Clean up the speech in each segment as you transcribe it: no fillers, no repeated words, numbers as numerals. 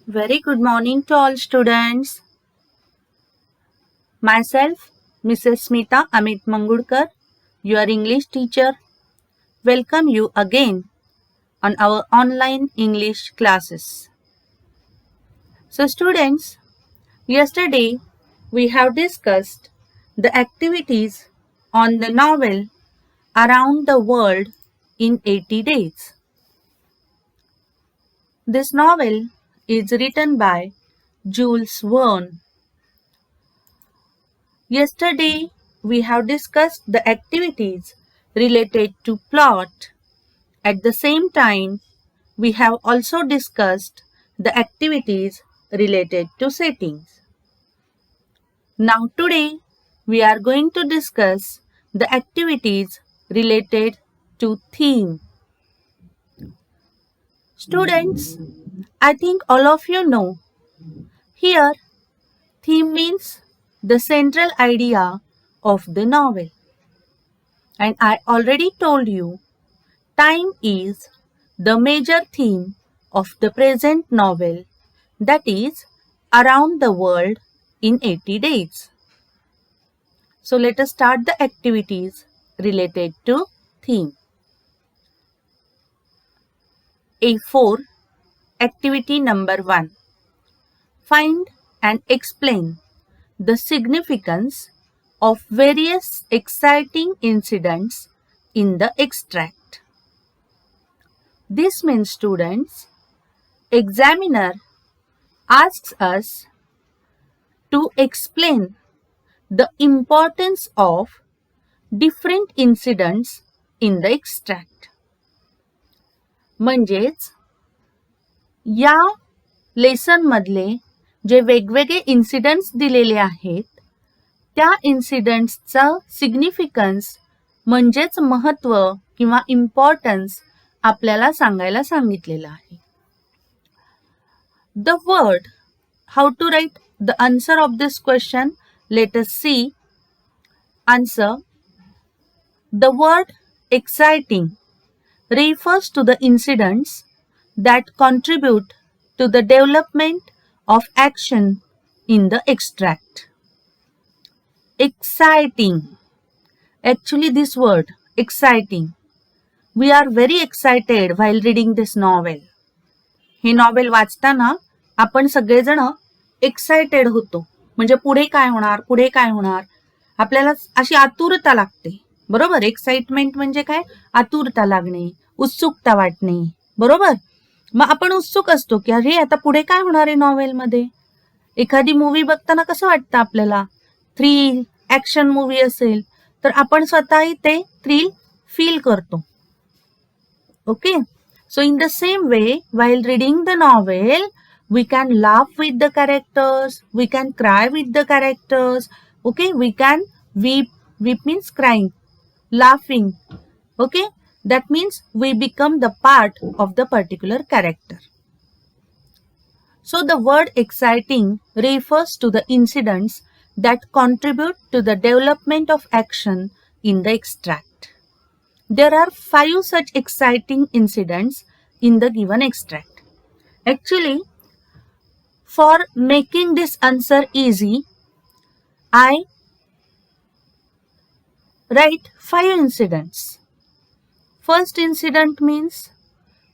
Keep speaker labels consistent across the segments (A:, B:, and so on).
A: Very good morning to all students. Myself, Mrs. Smita Amit Mangudkar, your English teacher, welcome you again on our online English classes. So students, yesterday we have discussed the activities on the novel Around the World in 80 Days. This novel is written by Jules Verne. Yesterday, we have discussed the activities related to plot. At the same time, we have also discussed the activities related to settings. Now today, we are going to discuss the activities related to theme. Students, I think all of you know, here theme means the central idea of the novel. And I already told you, time is the major theme of the present novel, that is, Around the World in 80 Days. So let us start the activities related to theme. A4, activity number 1. Find and explain the significance of various exciting incidents in the extract. This means, students, examiner asks us to explain the importance of different incidents in the extract. म्हणजेच या lesson मधले जे वेगवेगळे incidents दिलेले आहेत त्या इन्सिडेंट्सचा significance म्हणजेच महत्व किंवा इम्पॉर्टन्स आपल्याला सांगायला सांगितलेलं आहे. The word, how to write the answer of this question? Let us see. Answer. The word exciting refers to the incidents that contribute to the development of action in the extract. Exciting. Actually, this word, exciting. We are very excited while reading this novel. हे novel वाचताना आपण सगळेजण excited होतो. म्हणजे पुढे काय होणार, पुढे काय होणार, आपल्याला अशी आतुरता लागते. बरोबर, एक्साइटमेंट म्हणजे काय, आतुरता लागणे, उत्सुकता वाटणे. बरोबर, मग आपण उत्सुक असतो की अरे आता पुढे काय होणार आहे नॉवेलमध्ये. एखादी मूवी बघताना कसं वाटतं आपल्याला, थ्रिल ऍक्शन मूवी असेल तर आपण स्वतःही ते थ्रिल फील करतो. Okay. So in the same way, while reading the novel, we can laugh with the characters, we can cry with the characters, okay, we can weep. Weep means crying, laughing, okay, that means we become the part of the particular character. So the word exciting refers to the incidents that contribute to the development of action in the extract. There are 5 such exciting incidents in the given extract. Actually, for making this answer easy, I write 5 incidents. First incident means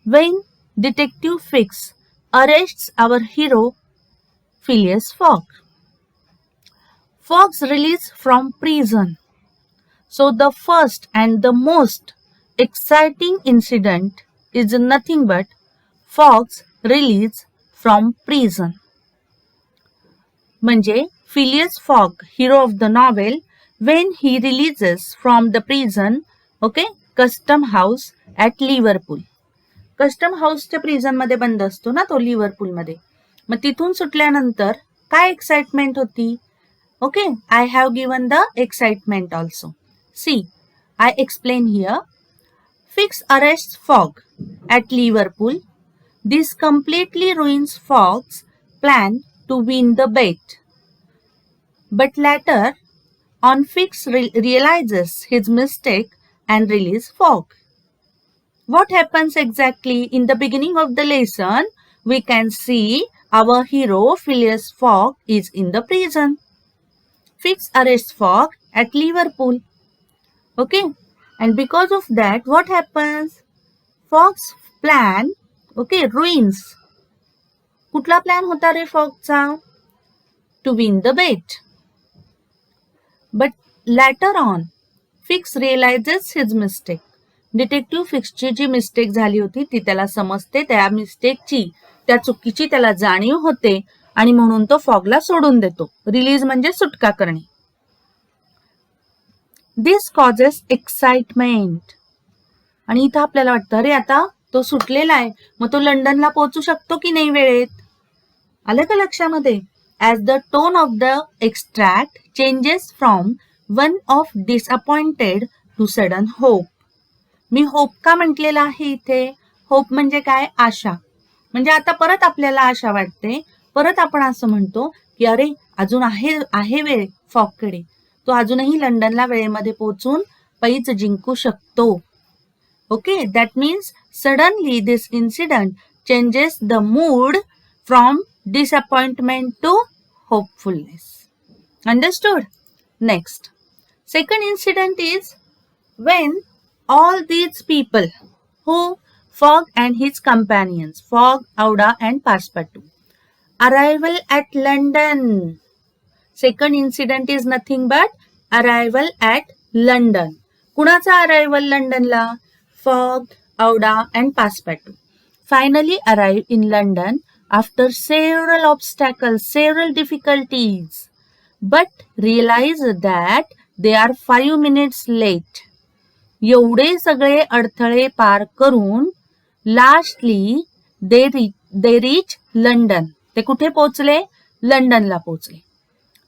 A: when Detective Fix arrests our hero Phileas Fogg. Fogg's release from prison. So the first and the most exciting incident is nothing but Fogg's release from prison. म्हणजे Phileas Fogg, hero of the novel, when he releases from the prison, okay, custom house at Liverpool. Custom हाऊसच्या prison मध्ये बंद असतो ना तो Liverpool मध्ये. मग तिथून सुटल्यानंतर काय एक्साइटमेंट होती. Okay, I have given the excitement also. See, I explain here. Fix arrests Fogg at Liverpool. This completely ruins Fogg's plan to win the bet. But later on, Fix realizes his mistake and releases Fogg. What happens exactly in the beginning of the lesson? We can see our hero Phileas Fogg is in the prison. Fix arrests Fogg at Liverpool. Okay, and because of that, what happens? Fogg's plan, okay, ruins. कुठला plan होता रे फॉगचा? To win the bet. But later on, Fix realizes his mistake. Detective फिक्सची जी mistake झाली होती ती त्याला समजते, त्या मिस्टेकची, त्या चुकीची त्याला जाणीव होते आणि म्हणून तो फॉगला सोडून देतो. रिलीज म्हणजे सुटका करणे. दिस कॉजेस एक्साइटमेंट. आणि इथं आपल्याला वाटतं अरे आता तो सुटलेला आहे, मग तो लंडनला पोहोचू शकतो की नाही वेळेत. आलं का लक्षामध्ये? As the tone of the extract changes from one of disappointed to sudden hope. मी होप का म्हटलेला आहे इथे? होप म्हणजे काय? आशा. म्हणजे आता परत आपल्याला आशा वाटते, परत आपण असं म्हणतो की अरे अजून आहे वेळ फॉगकडे, तो अजूनही लंडनला वेळेमध्ये पोहोचून पैज जिंकू शकतो. Okay, that means suddenly this incident changes the mood from disappointment to hopefulness. Understood? Next, second incident is when all these people, who Fogg and his companions, Fogg, Aouda and Passepartout, arrival at London. Second incident is nothing but arrival at London. कुणाचा arrival लंडनला? Fogg, Aouda and Passepartout finally arrive in London after several obstacles, several difficulties, but realize that they are 5 minutes late. एवढे सगळे अडथळे पार करून lastly they reach London. ते कुठे पोहोचले? लंडनला पोहोचले.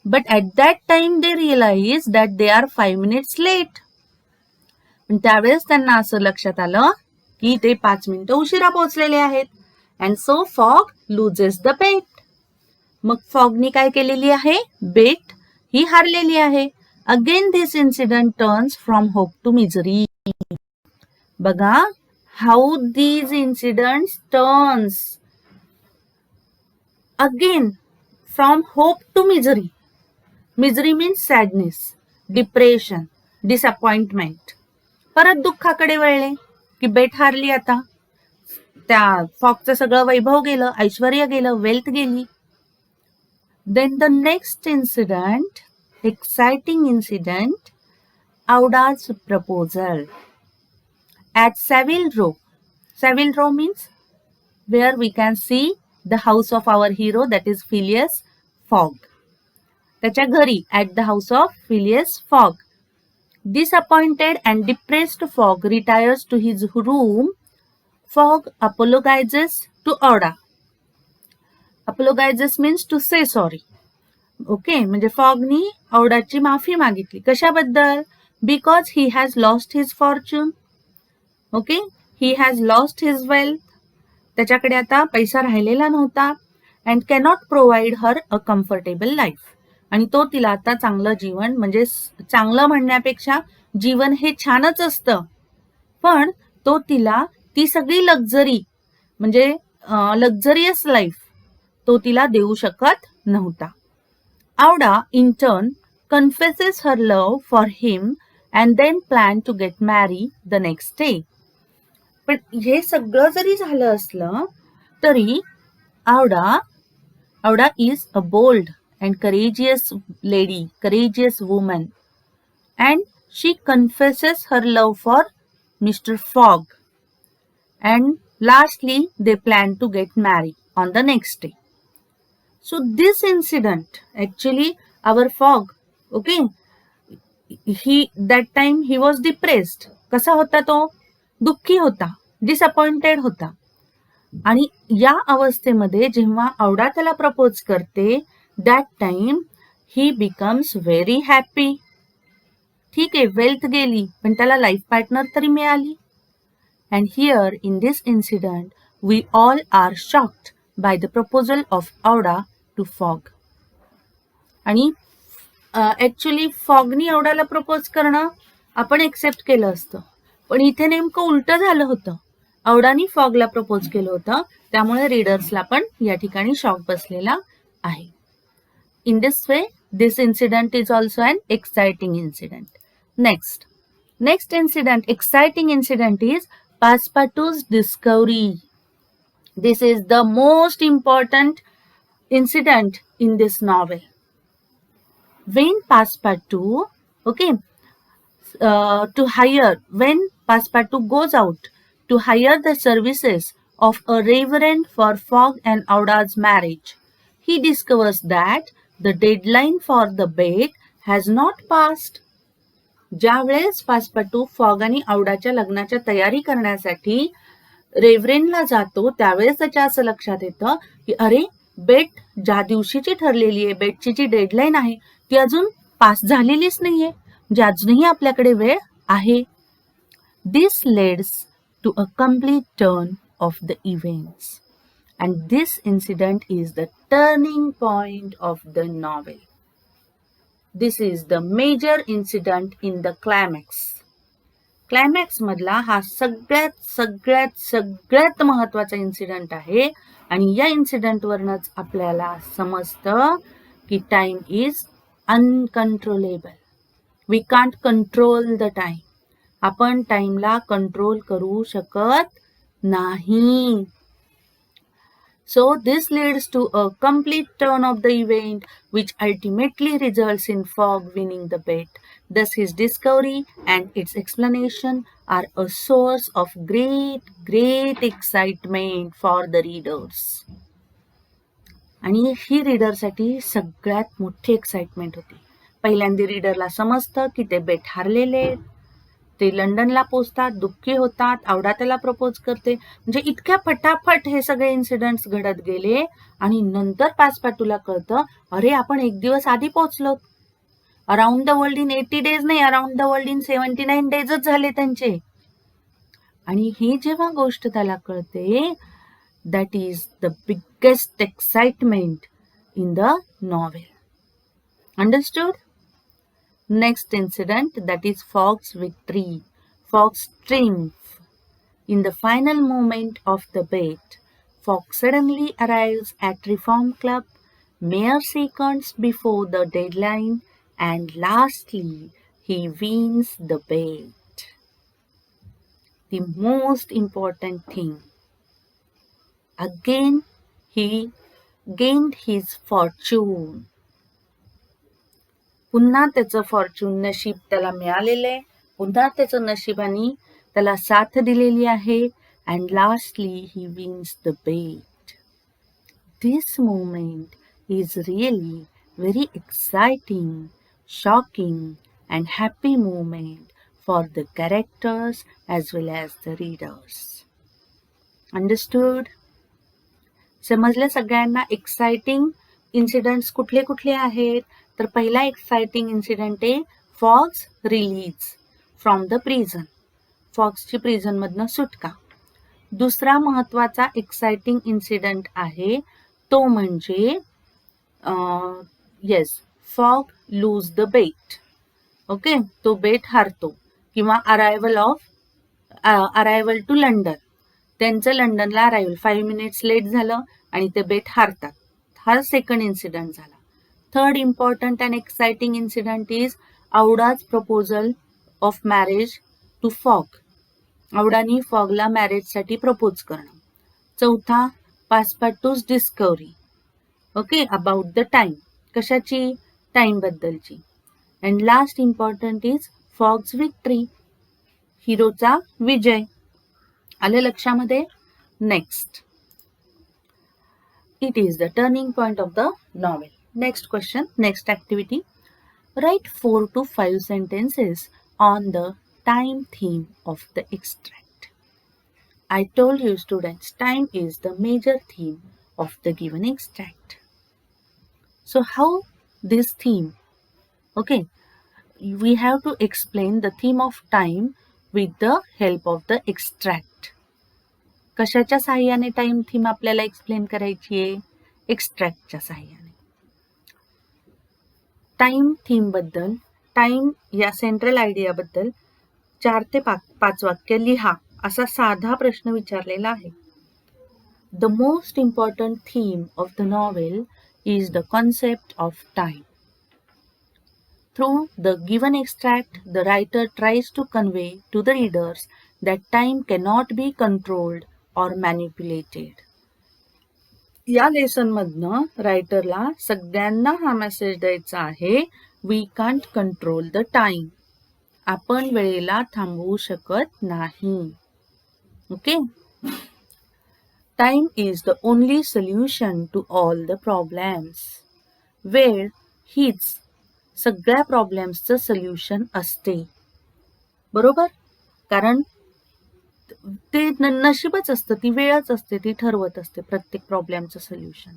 A: But at that time they realize that they are 5 minutes late. पण त्यावेळेस त्यांना असं लक्षात आलं की ते 5 मिनिटं उशिरा पोहोचलेले आहेत. And so Fogg loses the bet. मग फॉगनी काय केलेली आहे? बेट ही हारलेली आहे. Again this incident turns from hope to misery. बघा how these incidents turns again from hope to misery. Misery means sadness, depression, disappointment. परत दुःखाकडे वळले की बेट हारली. आता त्या फॉगचं सगळं वैभव गेलं, ऐश्वर्य गेलं, वेल्थ गेली. Then the next incident, exciting incident, Auda's proposal at Savile Row. Savile Row means where we can see the house of our hero, that is Phileas Fogg. त्याच्या घरी, at the house of Phileas Fogg. Disappointed and depressed Fogg retires to his room. Fogg apologizes to Aouda. Apologizes means to say sorry. Okay, म्हणजे फॉगनी औडाची माफी मागितली. कशाबद्दल? Because he has lost his fortune. Okay, he has lost his wealth. त्याच्याकडे आता पैसा राहिलेला नव्हता. And cannot provide her a comfortable life. आणि तो तिला आता चांगलं जीवन, म्हणजे चांगलं म्हणण्यापेक्षा जीवन हे छानच असतं, पण तो तिला ती सगळी लक्झरी, म्हणजे लक्झरियस लाईफ तो तिला देऊ शकत नव्हता. Aouda in turn confesses her love for him and then plan to get married the next day. पण हे सगळं जरी झालं असलं तरी Aouda is a bold and courageous lady, courageous woman, and she confesses her love for Mr. Fogg. And lastly, they plan to get married on the next day. So this incident, actually, our Fogg, okay, that time he was depressed. कसा होता तो? दुःखी होता, disappointed होता. आणि या अवस्थेमध्ये जेव्हा Aouda त्याला प्रपोज करते, that time he becomes very happy. ठीक आहे, वेल्थ गेली पण त्याला लाईफ पार्टनर तरी मिळाली. And here in this incident, we all are shocked by the proposal of Aouda to Fogg. आणि ऍक्च्युली फॉगनी Audaला प्रपोज करणं आपण एक्सेप्ट केलं असतं, पण इथे नेमकं उलट झालं होतं. औडानी फॉगला प्रपोज केलं होतं, त्यामुळे रीडर्सला पण या ठिकाणी शॉक बसलेला आहे. In this way this incident is also an exciting incident. Next incident, exciting incident is Passepartout's discovery. This is the most important incident in this novel. When Passepartout, when Passepartout goes out to hire the services of a reverend for Fogg and Auda's marriage, he discovers that the deadline for the bet has not passed. ज्या वेळेस पासपाटू fog आणि औडाच्या लग्नाच्या तयारी करण्यासाठी रेव्हरेनला जातो, त्यावेळेस त्याच्या असं लक्षात येतं की अरे, बेट ज्या दिवशीची ठरलेली आहे, बेटची जी डेडलाईन आहे ती अजून पास झालेलीच नाहीये, म्हणजे अजूनही आपल्याकडे वेळ आहे. This leads to a complete turn of the events and this incident is the turning point of the novel. This is the major incident in the climax. Climax मधला हा सगळ्यात महत्वाचा इन्सिडेंट आहे आणि या इन्सिडेंट वरनच आपल्याला समजतं की time is uncontrollable. We can't control the time. आपण टाइमला कंट्रोल करू शकत नाही. So this leads to a complete turn of the event which ultimately results in Fogg winning the bet. Thus his discovery and its explanation are a source of great excitement for the readers. आणि ही रीडरसाठी सगळ्यात मोठी excitement होती. पहिल्यांदा रीडरला समजतं की ते बेट हारलेले आहेत. ते लंडनला पोचतात, दुःखी होतात, औडा त्याला प्रपोज करते. म्हणजे इतक्या फटाफट हे सगळे इन्सिडेंट्स घडत गेले आणि नंतर पासपाटूला कळतं, अरे आपण एक दिवस आधी पोचलो. Around the world in 80 days नाही, around the world in 79 days झाले त्यांचे. आणि ही जेव्हा गोष्ट त्याला कळते, that is the biggest excitement in the novel. Understood? Next incident, that is Fogg's victory, Fogg's triumph. In the final moment of the bet, Fogg suddenly arrives at Reform Club mere seconds before the deadline, and lastly, he wins the bet. The most important thing. Again, he gained his fortune. पुन्हा त्याचं Fortune, नशीब त्याला मिळालेलं आहे. पुन्हा त्याचं नशिबाने त्याला साथ दिलेली आहे. And lastly he wins the bet. This moment is really very exciting, shocking and happy moment for the characters as well as the readers. Understood? समजलं सगळ्यांना? एक्साइटिंग इन्सिडेंट्स कुठले कुठले आहेत? तर पहिला एक्साइटिंग इन्सिडेंट आहे Fogg's release from the prison. फॉग्सची prison मधनं सुटका. दुसरा महत्वाचा एक्साइटिंग इन्सिडेंट आहे तो म्हणजे Fogg lose the bet. Okay, तो बेट हारतो. किंवा अरायवल टू लंडन. त्यांचं लंडनला अरायवल 5 minutes लेट झालं आणि ते बेट हारतात. हा सेकंड इन्सिडेंट झाला. Third important and exciting incident is Auda's proposal of marriage to Fogg. औडानी फॉगला मॅरेजसाठी प्रपोज करणं. चौथा, Passepartout's discovery. Okay, about the time. कशाची? टाइम बद्दलची. And last important is Fogg's victory. हिरोचा विजय. आलं लक्षामध्ये? Next, it is the turning point of the novel. Next question, next activity. Write 4 to 5 sentences on the time theme of the extract. I told you students, time is the major theme of the given extract. So how this theme? Okay, we have to explain the theme of time with the help of the extract. कशाच्या सहाय्याने time theme आपल्याला explain करायची आहे? एक्स्ट्रॅक्टच्या सहाय्याने. Time theme बद्दल, time या central idea बद्दल 4 ते 5 वाक्य लिहा. असा साधा प्रश्न विचारलेला आहे. The most important theme of the novel is the concept of time. Through the given extract, the writer tries to convey to the readers that time cannot be controlled or manipulated. या lesson मधनं रायटरला सगळ्यांना हा message द्यायचा आहे, we can't control the time. आपण वेळेला थांबवू शकत नाही. Okay. Time is the only solution to all the problems. वेळ हीच सगळ्या प्रॉब्लेम्सचं सोल्युशन असते. बरोबर. कारण ते नशीबच असतं, ती वेळच असते, ती ठरवत असते प्रत्येक प्रॉब्लेमचं सोल्युशन.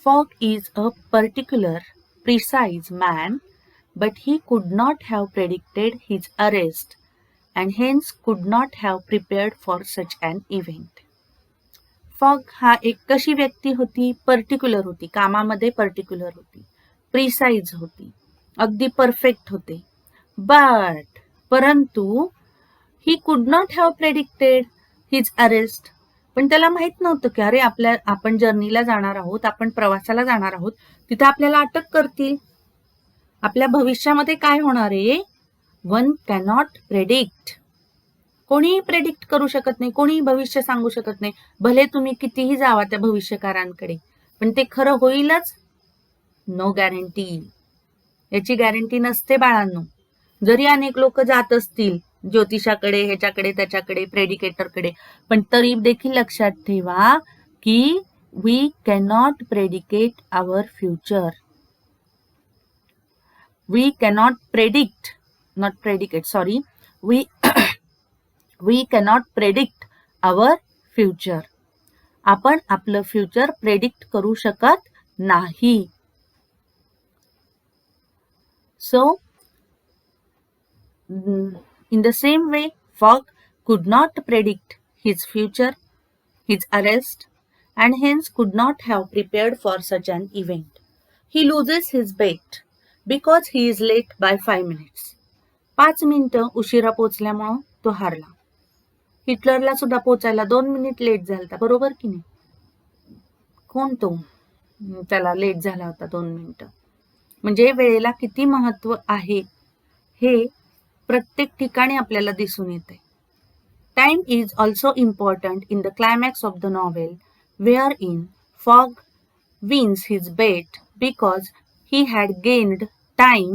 A: Fogg is a particular precise man, but he could not have predicted his arrest and hence could not have prepared for such an event. Fog हा एक कशी व्यक्ती होती? पर्टिक्युलर होती, कामामध्ये पर्टिक्युलर होती, प्रिसाइज होती, अगदी परफेक्ट होते. परंतु he could not have predicted his arrest. पण त्याला माहित नव्हतं की अरे आपण जर्नीला जाणार आहोत, आपण प्रवासाला जाणार आहोत, तिथे आपल्याला अटक करतील. आपल्या भविष्यामध्ये काय होणार आहे? One cannot predict. कोणीही प्रेडिक्ट करू शकत नाही, कोणीही भविष्य सांगू शकत नाही. भले तुम्ही कितीही जावा त्या भविष्यकारांकडे, पण ते खरं होईलच? No guarantee. याची गॅरंटी नसते बाळांनो. जरी अनेक लोक जात असतील ज्योतिषाकडे, ह्याच्याकडे, त्याच्याकडे, प्रेडिकेटरकडे, पण तरी देखील लक्षात ठेवा की we cannot predicate our future. We cannot predict, not predicate, sorry. We cannot predict our future. आपण आपलं फ्युचर प्रेडिक्ट करू शकत नाही. So, in the same way, Fogg could not predict his future, his arrest, and hence could not have prepared for such an event. He loses his bet because he is late by 5 minutes. 5 मिनिटं उशिरा पोचल्यामुळं तो हारला. हिटलरला सुद्धा पोचायला 2 minute late झाला, बरोबर की नाही? कोण तो? त्याला लेट झाला होता 2 मिनिटं. म्हणजे वेळेला किती महत्व आहे हे प्रत्येक ठिकाणी आपल्याला दिसून येते. Time is also important in the climax of the novel, where in Fogg wins his bet because he had gained time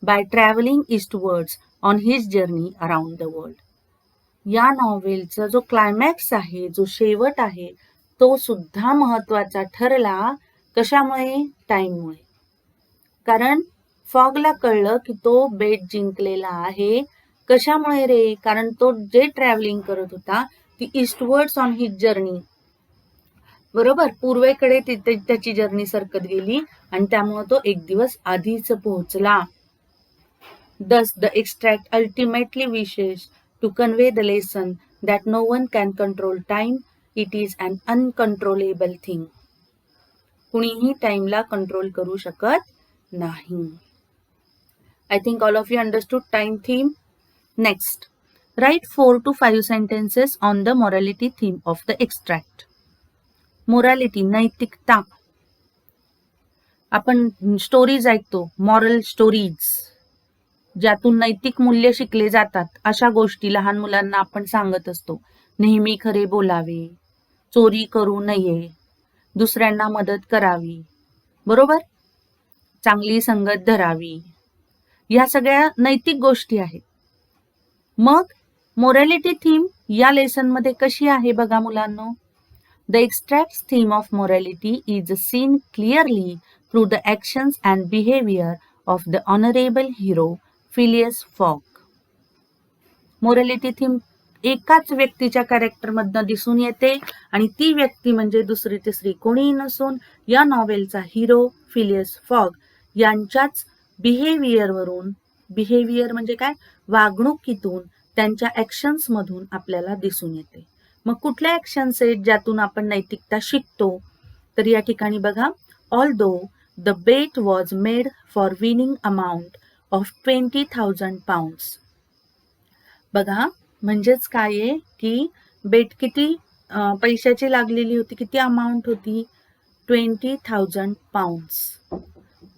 A: by traveling eastwards on his journey around the world. या नॉवेलचा जो क्लायमॅक्स आहे, जो शेवट आहे, तो सुद्धा महत्वाचा ठरला. कशामुळे? टाइममुळे. कारण फॉगला कळलं की तो बेट जिंकलेला आहे. कशामुळे रे? कारण तो जे ट्रॅव्हलिंग करत होता ती ईस्टवर्ड्स ऑन हिज जर्नी, बरोबर, पूर्वेकडे त्याची जर्नी सरकत गेली आणि त्यामुळे तो एक दिवस आधीच पोहोचला. Thus, the extract ultimately wishes to convey the lesson that no one can control time. It is an uncontrollable thing. कुणीही टाइमला कंट्रोल करू शकत नाही. I think all of you understood time theme. Next, write 4 to 5 sentences on the morality theme of the extract. Morality, नैतिकता. आपण stories ऐकतो, moral stories, ज्यातून नैतिक मूल्य शिकले जातात, अशा गोष्टी लहान मुलांना आपण सांगत असतो. नेहमी खरे बोलावे, चोरी करू नये, दुसऱ्यांना मदत करावी, बरोबर, चांगली संगत धरावी, या सगळ्या नैतिक गोष्टी आहेत. मग मोरॅलिटी थीम या लेसन मध्ये कशी आहे बघा मुलांनो. The extract's theme of morality is seen clearly through the actions and behavior of the honorable hero Phileas Fogg. Morality theme एकाच व्यक्तीच्या कॅरेक्टर मधनं दिसून येते आणि ती व्यक्ती म्हणजे दुसरी तिसरी कोणीही नसून या नॉवेलचा हिरो फिलियस फॉग यांच्याच बिहेवियरवरून, बिहेवियर म्हणजे काय, वागणुकीतून, त्यांच्या ऍक्शन्स मधून आपल्याला दिसून येते. मग कुठल्या ऍक्शन्स आहेत ज्यातून आपण नैतिकता शिकतो? तर या ठिकाणी बघा, although the bet was made for winning amount of 20,000 pounds. बघा, म्हणजेच काय आहे की बेट किती पैशाची लागलेली होती, किती अमाऊंट होती, 20,000 पाउंड्स.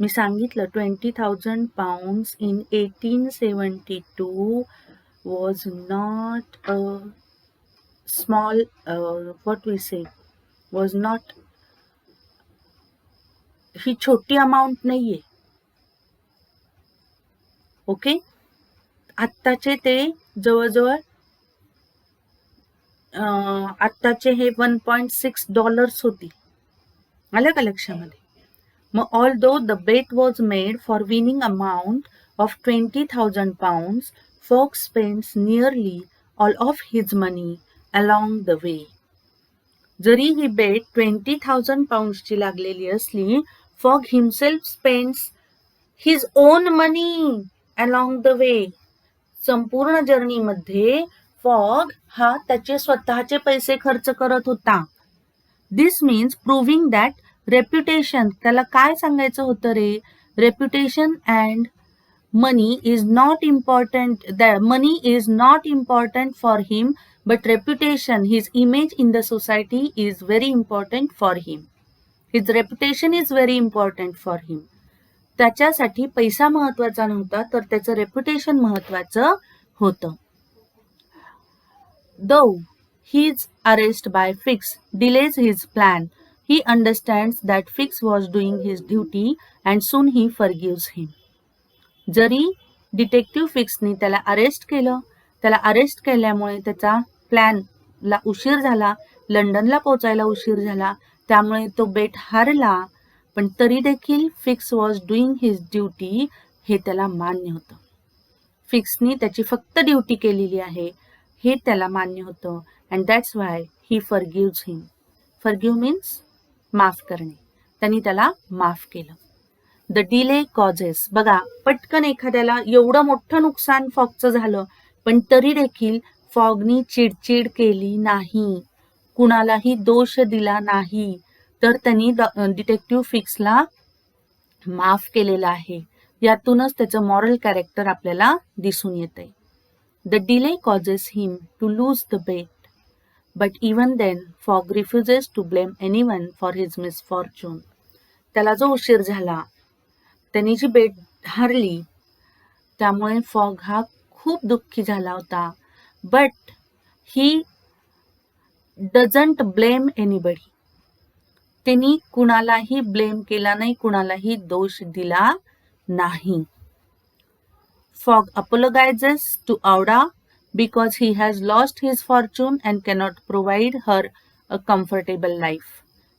A: मी सांगितलं 20,000 pounds in 1872 was not a small, what we say, was not, ही छोटी अमाऊंट नाहीये. ओके, आत्ताचे ते जवळजवळ आत्ताचे हे $1.6 होती. आलं का लक्षामध्ये? मग although the bet was made for winning amount of 20,000 pounds, Fogg spends nearly all of his money along the way. जरी ही बेट 20,000 poundsची लागलेली असली, fog himself spends his on money along the way. संपूर्ण जर्नीमध्ये फॉग हा त्याचे स्वतःचे पैसे खर्च करत होता. This means proving that reputation, त्याला काय सांगायचं होतं रे, reputation and money is not important, that money is not important for him, but reputation, his image in the society is very important for him. His reputation is very important for him. त्याच्यासाठी पैसा महत्वाचा नव्हता, तर त्याचं reputation महत्वाचं होतं. Though his arrest by Fix delays his plan, he understands that Fix was doing his duty and soon he forgives him. जरी detective फिक्सनी त्याला अरेस्ट केलं, त्याला अरेस्ट केल्यामुळे त्याचा प्लॅनला उशीर झाला, लंडनला पोचायला उशीर झाला, त्यामुळे तो बेट हारला, पण तरी देखील fix was doing his duty हे त्याला मान्य होतं. फिक्सनी त्याची फक्त ड्युटी केलेली आहे हे त्याला मान्य होतं. And that's why he forgives him. Forgive means माफ करणे. त्यांनी त्याला माफ केलं. द डिले कॉजेस, बघा पटकन एखाद्याला एवढं मोठं नुकसान फॉगचं झालं, पण तरी देखील फॉगनी चिडचिड केली नाही, कुणालाही दोष दिला नाही, तर त्यांनी डिटेक्टिव्ह फिक्सला माफ केलेला आहे. यातूनच त्याचं मॉरल कॅरेक्टर आपल्याला दिसून येतंय. The delay causes him to lose the bet, but even then Fogg refuses to blame anyone for his misfortune. त्याला जो उशीर झाला, त्यांनी जी बेट हारली, त्यामुळे फॉग हा खूप दुःखी झाला होता. But he doesn't blame anybody. त्यांनी कुणालाही ब्लेम केला नाही, कुणालाही दोष दिला नाही. Fogg apologises to Aouda because he has lost his fortune and cannot provide her a comfortable life.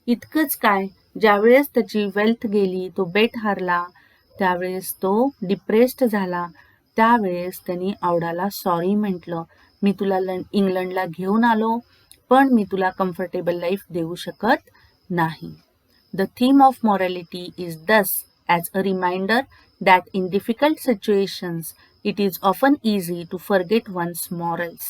A: इतकंच काय, ज्यावेळेस त्याची वेल्थ गेली, तो बेट हारला, त्यावेळेस तो डिप्रेस्ड झाला, त्यावेळेस त्यांनी औडाला सॉरी म्हटलं, मी तुला इंग्लंडला घेऊन आलो, पण मी तुला कम्फर्टेबल लाईफ देऊ शकत नाही. The theme of morality is thus as a reminder that in difficult situations it is often easy to forget one's morals.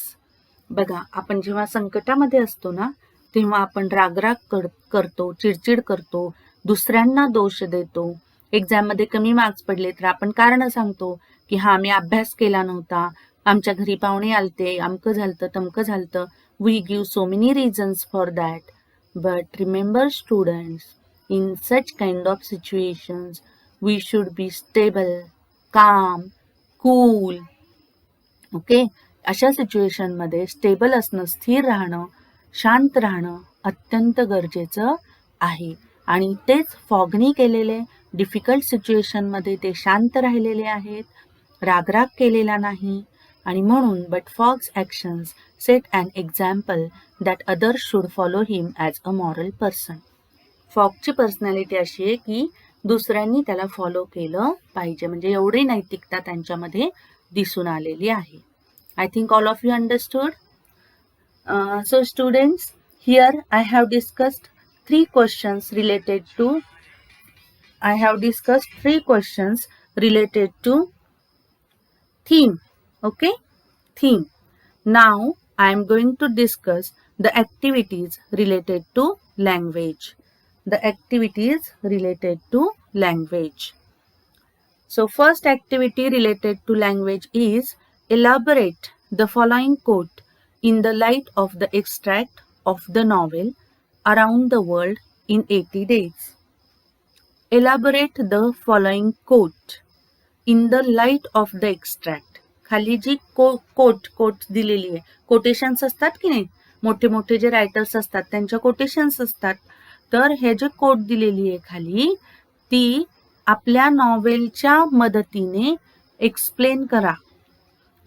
A: बघा, आपण जेव्हा संकटामध्ये असतो ना, तेव्हा आपण रागराग करतो, चिडचिड करतो, दुसऱ्यांना दोष देतो. एक्झाममध्ये कमी मार्क्स पडले तर आपण कारण सांगतो की हा मी अभ्यास केला नव्हता, आमच्या घरी पाहुणे आलते, अमकं झालतं, तमकं झालतं. We give so many reasons for that. But remember students, in such kind of situations we should be stable, calm, cool. Okay, अशा सिच्युएशनमध्ये स्टेबल असणं, स्थिर राहणं, शांत राहणं अत्यंत गरजेचं आहे. आणि तेच फॉगनी केलेले. डिफिकल्ट सिच्युएशनमध्ये ते शांत राहिलेले आहेत, रागराग केलेला नाही. आणि म्हणून but Fogg's actions set an example that others should follow him as a moral person. फॉगची पर्सनॅलिटी अशी आहे की दुसऱ्यांनी त्याला फॉलो केलं पाहिजे, म्हणजे एवढी नैतिकता त्यांच्यामध्ये दिसून आलेली आहे. I think all of you understood. So students, here I have discussed three questions related to theme. Okay, theme. Now I am going to discuss the activities related to language. So first activity related to language is elaborate the following quote in the light of the extract of the novel Around the World in 80 Days. Elaborate the following quote in the light of the extract. खाली जी coat दिलेली आहे, quotations असतात की नाही, मोठे मोठे जे writers असतात त्यांच्या कोटेशन्स असतात. तर हे जे कोट दिलेली आहे खाली ती आपल्या नॉवेलच्या मदतीने एक्सप्लेन करा.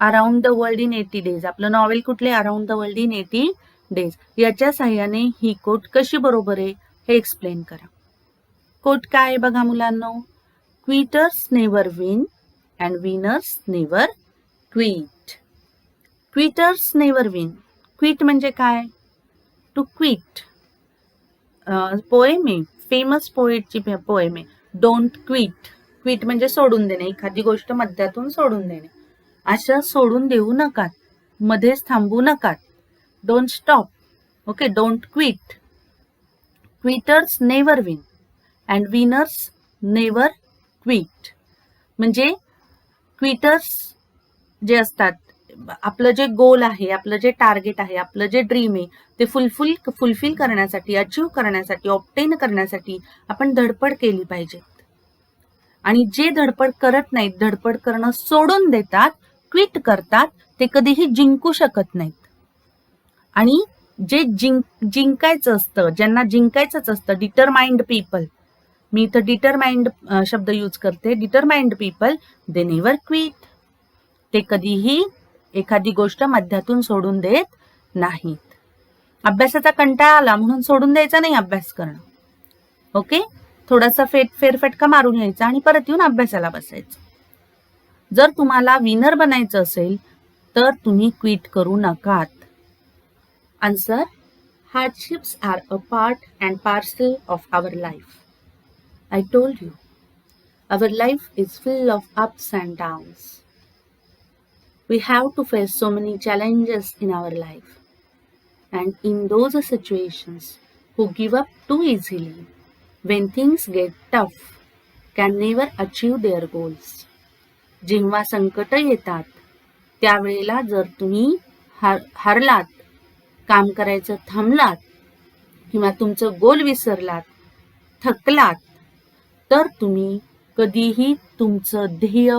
A: Around the world in 80 days, आपलं नॉवेल कुठले, around the world in 80 days. याच्या साह्याने ही कोट कशी बरोबर आहे हे एक्सप्लेन करा. कोट काय आहे बघा मुलांनो, quitters never win and winners never quit. Quitters never win. Quit म्हणजे काय, टू क्विट. पोएम आहे, फेमस पोएटची पोएम आहे, डोंट क्विट. क्विट म्हणजे सोडून देणे, एखादी गोष्ट मध्यातून सोडून देणे. अशा सोडून देऊ नका, मध्येच थांबू नका. Don't stop. Okay, don't quit. Quitters never win and winners never quit. म्हणजे क्विटर्स जे असतात, आपलं जे गोल आहे, आपलं जे टार्गेट आहे, आपलं जे ड्रीम आहे ते फुलफिल करण्यासाठी, अचीव्ह करण्यासाठी, ऑब्टेन करण्यासाठी आपण धडपड केली पाहिजे. आणि जे धडपड करत नाहीत, धडपड करणं सोडून देतात, क्विट करतात, ते कधीही जिंकू शकत नाहीत. आणि जे जिंकायचं असतं, ज्यांना जिंकायचंच असतं, डिटरमाइंड पीपल, मी इथं डिटरमाइंड शब्द यूज करते, determined people they never quit. ते कधीही एखादी गोष्ट मध्यातून सोडून देत नाहीत. अभ्यासाचा कंटाळा आला म्हणून सोडून द्यायचा नाही अभ्यास करणं. ओके, थोडासा फेरफटका मारून यायचा आणि परत येऊन अभ्यासाला बसायचं. जर तुम्हाला विनर बनायचं असेल तर तुम्ही क्विट करू नकात. Answer, hardships are a part and parcel of our life. I told you, our life is full of ups and downs. We have to face so many challenges in our life. And in those situations, who give up too easily, when things get tough, can never achieve their goals. जेव्हा संकट येतात त्यावेळेला जर तुम्ही हरलात, काम करायचं थांबलात किंवा तुमचं गोल विसरलात, थकलात, तर तुम्ही कधीही तुमचं ध्येय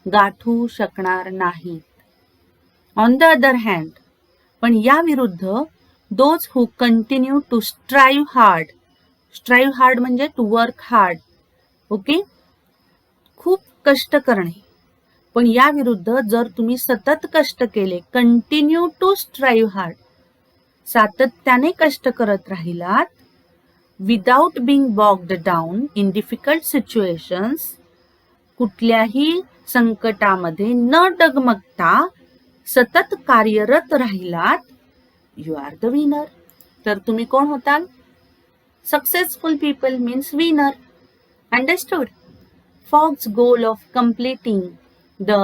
A: गाठू शकणार नाहीत. ऑन द अदर हँड, पण या विरुद्ध those who continue to strive hard. Strive hard म्हणजे टू वर्क हार्ड. ओके, खूप कष्ट करणे. पण या विरुद्ध जर तुम्ही सतत कष्ट केले, कंटिन्यू टू स्ट्राईव्ह हार्ड, सातत्याने कष्ट करत राहिलात, without being bogged down in difficult situations, कुठल्याही संकटामध्ये न डगमगता सतत कार्यरत राहिलात, यू आर द विनर. तर तुम्ही कोण होताल? Successful people means winner. Understood? Fogg's goal of completing the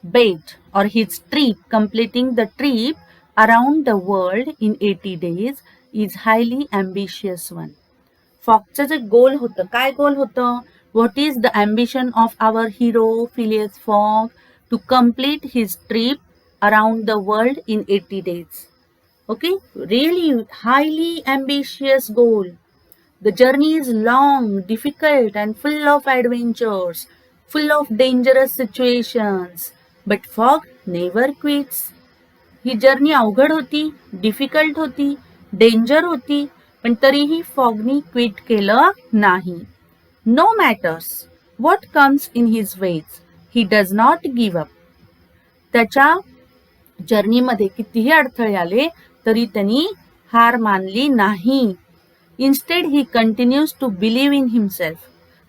A: bait or his trip, completing the trip around the world in 80 days is highly ambitious one. फॉगचं जे गोल होतं, काय गोल होतं? What is the ambition of our hero Phileas Fogg to complete his trip around the world in 80 days? Okay, really highly ambitious goal. The journey is long, difficult and full of adventures, full of dangerous situations. But Fogg never quits. He journey अवघड होती, difficult होती, danger होती, पण तरीही फॉगनी quit केलं नाही. No matters what comes in his ways, he does not give up. त्याच्या जर्नीमध्ये कितीही अडथळे आले तरी त्यांनी हार मानली नाही. Instead he continues to believe in himself.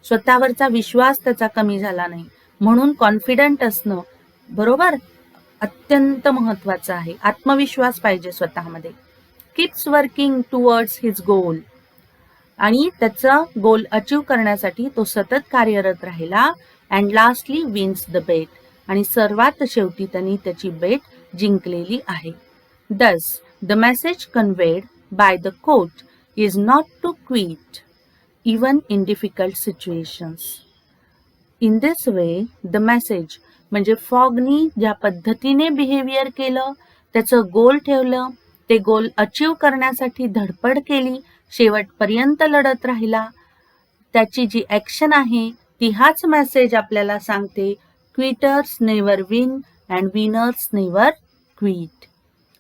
A: स्वतःवरचा विश्वास त्याचा कमी झाला नाही. म्हणून कॉन्फिडंट असणं बरोबर अत्यंत महत्वाचं आहे. आत्मविश्वास पाहिजे स्वतःमध्ये. Keeps working towards his goal. आणि त्याचा गोल अचीव्ह करण्यासाठी तो सतत कार्यरत राहिला. अँड लास्टली विन्स द बेट. आणि सर्वात शेवटी त्यांनी त्याची बेट जिंकलेली आहे. Thus, the message conveyed by the quote is not to quit, even in difficult situations. In this way, the message म्हणजे फॉगनी ज्या पद्धतीने बिहेवियर केलं, त्याचं गोल ठेवलं, ते गोल अचीव करण्यासाठी धडपड केली, शेवटपर्यंत लढत राहिला, त्याची जी ऍक्शन आहे ती हाच मेसेज आपल्याला सांगते, quitters never win and winners never quit.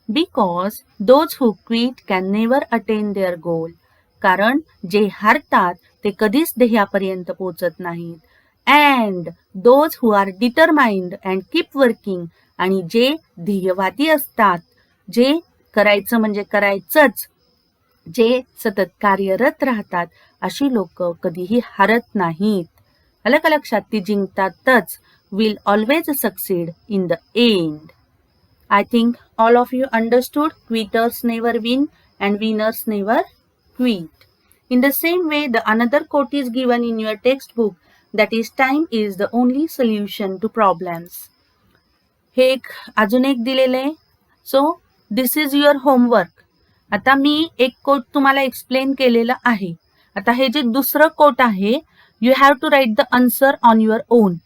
A: Because those who quit can never attain their goal. कारण जे हारतात ते कधीच ध्येयापर्यंत पोहोचत नाहीत. And those who are determined and keep working, आणि जे ध्येयवादी असतात, जे करायचं म्हणजे करायचंच, जे सतत कार्यरत राहतात, अशी लोक कधीही हारत नाहीत. आलं का लक्षात? ती जिंकतातच. Will always succeed in the end. I think all of you understood quitters never win and winners never quit. In the same way, the another quote is given in your textbook, that is, time is the only solution to problems. हे अजून एक दिलेलं आहे. So this is your homework. आता मी एक coat तुम्हाला explain केलेलं आहे. आता हे जे दुसरं कोट आहे, you have to write the answer on your own.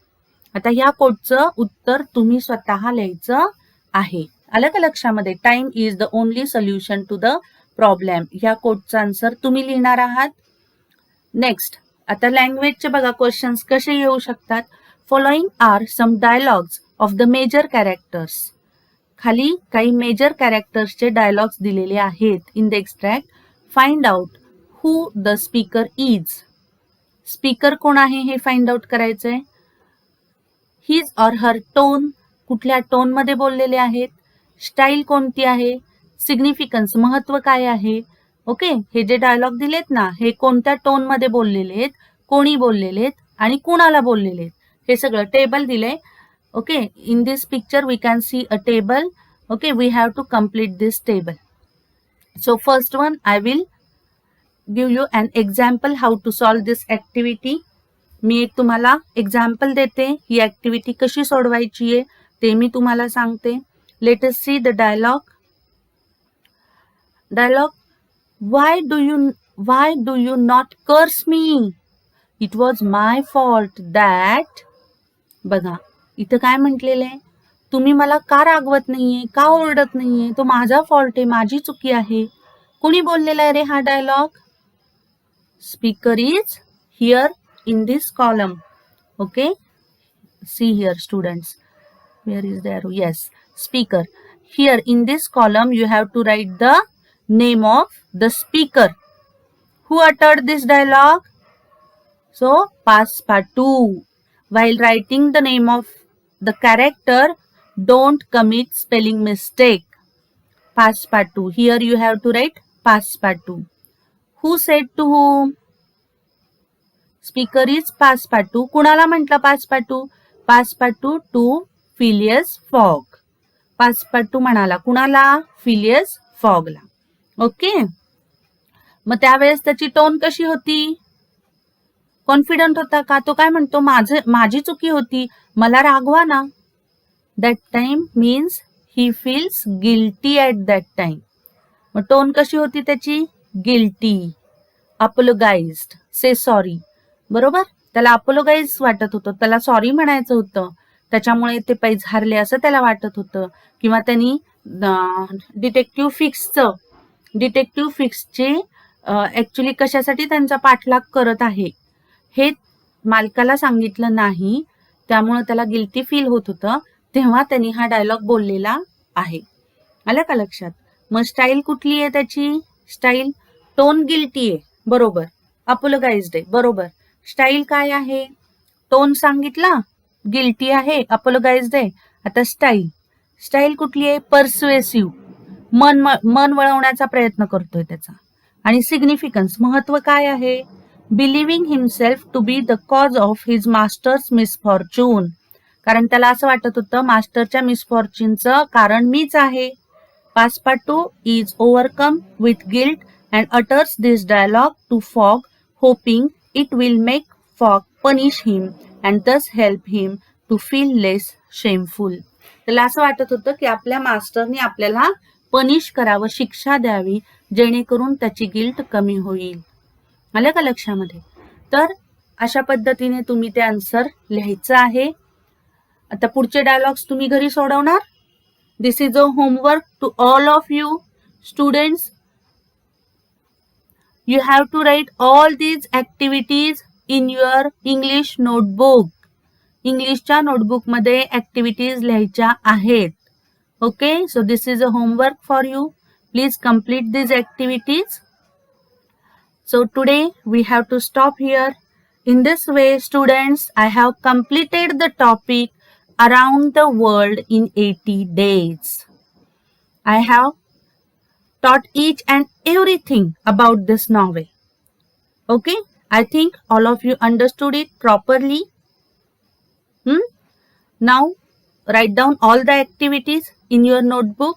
A: आता ह्या कोटचं उत्तर तुम्ही स्वतः लिहायचं आहे. आलं का लक्षामध्ये? Time is the only solution to the problem. ह्या कोटचा आन्सर तुम्ही लिहिणार आहात. नेक्स्ट, आता लँग्वेजचे बघा क्वेश्चन्स कसे येऊ शकतात. Following are some dialogues of the major characters. खाली काही मेजर कॅरेक्टर्सचे डायलॉग्स दिलेले आहेत in the extract. Find out who the speaker is. Speaker कोण आहे हे फाइंड आउट करायचंय. हिज ऑर हर टोन, कुठल्या टोन मध्ये बोललेले आहेत. स्टाईल कोणती आहे. सिग्निफिकन्स, महत्व काय आहे. ओके, हे जे डायलॉग दिलेत ना, हे कोणत्या टोन मध्ये बोललेले आहेत, कोणी बोललेले आहेत आणि कुणाला बोललेले आहेत, हे सगळं टेबल दिलंय. Okay, in this picture we can see a table. Okay, we have to complete this table. So first one, I will give you an example how to solve this activity. मी एक तुम्हाला example देते, ही activity कशी सोडवायची आहे ते मी तुम्हाला सांगते. Let us see the dialogue. Dialogue, why do you not curse me? It was my fault that. बघा इथं काय म्हटलेलं आहे, तुम्ही मला का रागवत नाहीये, का ओरडत नाहीये, तो माझा फॉल्ट आहे, माझी चुकी आहे. कोणी बोललेला आहे रे हा dialogue. Speaker is here in this column. Okay, see here students, where is the arrow? Yes, speaker. Here in this column you have to write the name of the speaker. Who uttered this dialogue? So, Passepartout. While writing the name of the character, don't commit spelling mistake. Passepartout. Here you have to write Passepartout. Who said to whom? Speaker is Passepartout. कुणाला म्हटलं Passepartout? Passepartout to Phileas Fogg. Passepartout म्हणाला कुणाला? Phileas Foggला. Okay, मग त्यावेळेस त्याची tone कशी होती? Confident होता का? तो काय म्हणतो, माझी चुकी होती, मला रागवा ना. That time means he feels guilty at that time. मग टोन कशी होती त्याची? गिल्टी. अपोलोगाइज्ड, से सॉरी. बरोबर, त्याला अपोलोगाइज वाटत होतं, त्याला सॉरी म्हणायचं होतं, त्याच्यामुळे ते पैज हारले असं त्याला वाटत होतं. किंवा त्यांनी डिटेक्टिव्ह फिक्सचे ऍक्च्युली कशासाठी त्यांचा पाठलाग करत आहे हे मालकाला सांगितलं नाही, त्यामुळे त्याला गिल्टी फील होत होतं. तेव्हा त्यांनी हा डायलॉग बोललेला आहे. आलं का लक्षात? मग स्टाईल कुठली आहे त्याची? स्टाईल, टोन गिल्टी आहे, बरोबर. अपोलोगाइज्ड आहे, बरोबर. स्टाईल काय आहे? टोन सांगितला, गिल्टी आहे, अपोलोगाइज्ड आहे. आता स्टाईल कुठली आहे? परसुएसिव्ह, मन वळवण्याचा प्रयत्न करतोय त्याचा. आणि सिग्निफिकन्स, महत्व काय आहे? Believing himself to be the cause of his master's misfortune. कारण त्याला असं वाटत होतं मास्टरच्या मिसफॉर्च्यूनचं कारण मीच आहे. Passepartout is overcome with guilt and utters this dialogue to Fogg, hoping it will make Fogg punish him and thus help him to feel less shameful. त्याला असं वाटत होतं की आपल्या मास्टरने आपल्याला पनिश करावं, शिक्षा द्यावी, जेणेकरून त्याची गिल्ट कमी होईल. आलं का लक्षामध्ये? तर अशा पद्धतीने तुम्ही ते आन्सर लिहायचं आहे. आता पुढचे डायलॉग्स तुम्ही घरी सोडवणार. This is a homework to all of you students. You have to write all these activities in your English notebook. इंग्लिशच्या नोटबुकमध्ये ऍक्टिव्हिटीज लिहायच्या आहेत. Okay, so this is a homework for you. Please complete these activities. So today we have to stop here. In this way, students, I have completed the topic around the world in 80 days. I have taught each and everything about this novel. Okay, I think all of you understood it properly. Now write down all the activities in your notebook.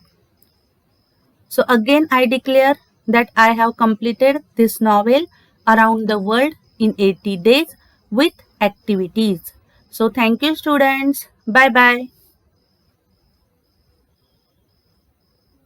A: So again I declare that I have completed this novel Around the World in 80 days with activities. So thank you students. Bye bye.